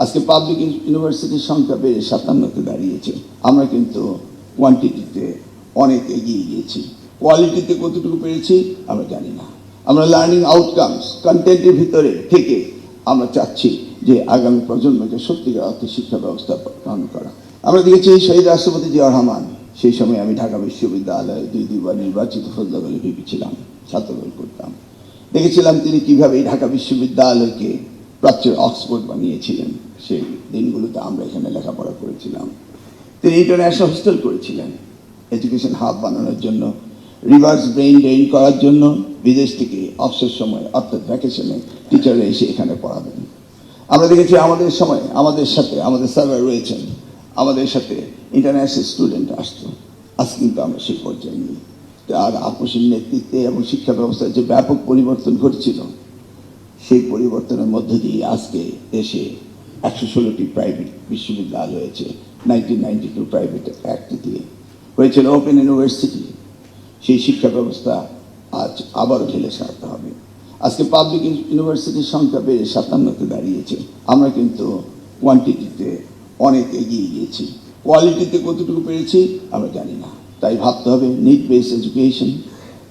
আজকে পাবলিক ইউনিভার্সিটির সংখ্যা বেড়ে 57-তে দাঁড়িয়েছে। আমরা কিন্তু কোয়ান্টিটিতে অনেক এগিয়ে গিয়েছি, কোয়ালিটিতে কতটুকু পেরেছি আমরা জানি না। আমরা লার্নিং আউটকামস কন্টেন্টের ভিতরে থেকে আমরা চাচ্ছি যে আগামী প্রজন্মকে সত্যিকার অর্থে শিক্ষা ব্যবস্থা প্রদান করা। আমরা দেখেছি শহীদ রাষ্ট্রপতি জিয়াউর রহমান, সেই সময় আমি ঢাকা বিশ্ববিদ্যালয়ে দুইবার নির্বাচিত ফজলা কলেজে ভিপি ছিলাম, ছাত্রদল করতাম। দেখেছিলাম তিনি কিভাবে ঢাকা বিশ্ববিদ্যালয়কে প্রাচ্যের অক্সফোর্ড বানিয়েছিলেন। সেই দিনগুলোতে আমরা এখানে লেখাপড়া করেছিলাম। তিনি ইন্টারন্যাশনাল হোস্টেল করেছিলেন এডুকেশন হাব বানানোর জন্য, রিভার্স ব্রেইন ড্রেইন করার জন্য। বিদেশ থেকে অবসর সময় অর্থাৎ ভ্যাকেশনে টিচাররা এসে এখানে পড়াবেন। আমরা দেখেছি আমাদের সময় আমাদের সাথে আমাদের স্যাররা রয়েছেন, আমাদের সাথে ইন্টারন্যাশনাল স্টুডেন্ট আসতো। আজ কিন্তু আমরা সেই পর্যায়ে নিই। আর আপসীর নেতৃত্বে এবং শিক্ষা ব্যবস্থার যে ব্যাপক পরিবর্তন ঘটছিল, সেই পরিবর্তনের মধ্য দিয়ে আজকে দেশে 116টি প্রাইভেট বিশ্ববিদ্যালয় হয়েছে। 1992 প্রাইভেট অ্যাক্ট দিয়ে হয়েছিল ওপেন ইউনিভার্সিটি। সেই শিক্ষা ব্যবস্থা আজ আবারও ঢেলে সারতে হবে। আজকে পাবলিক ইউনিভার্সিটির সংখ্যা বেড়ে 57-তে দাঁড়িয়েছে। আমরা কিন্তু কোয়ান্টিটিতে অনেক এগিয়ে গিয়েছি, কোয়ালিটিতে কতটুকু পেরেছি আমরা জানি না। তাই ভাবতে হবে নিড বেসড এডুকেশন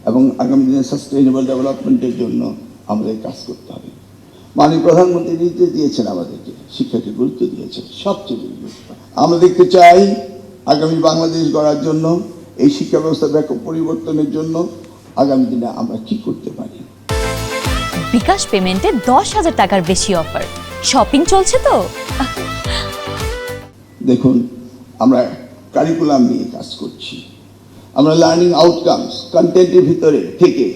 এবং আগামী দিনে সাস্টেইনেবল ডেভেলপমেন্টের জন্য আমাদের কাজ করতে হবে। মাননীয় প্রধানমন্ত্রী নির্দেশ দিয়েছেন আমাদেরকে, শিক্ষাকে গুরুত্ব দিয়েছেন সবচেয়ে গুরুত্ব। আমরা দেখতে চাই আগামী বাংলাদেশ গড়ার জন্য, এই শিক্ষা ব্যবস্থা ব্যাপক পরিবর্তনের জন্য আগামী দিনে আমরা কি করতে পারি। বিকাশ পেমেন্টে 10,000 টাকার বেশি অফার, শপিং চলছে তো। দেখুন, আমরা কারিকুলাম নিয়ে কাজ করছি, আমরা লার্নিং আউটকামস কন্টেন্টের ভিতরে থেকে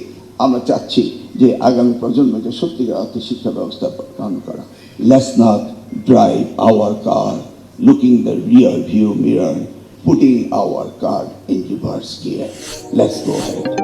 আমরা চাচ্ছি যে আগামী প্রজন্মকে সত্যিকার অর্থে শিক্ষা ব্যবস্থা প্রদান করা। Let's not drive our car looking the rear view mirror, putting our car in reverse gear. Let's go head.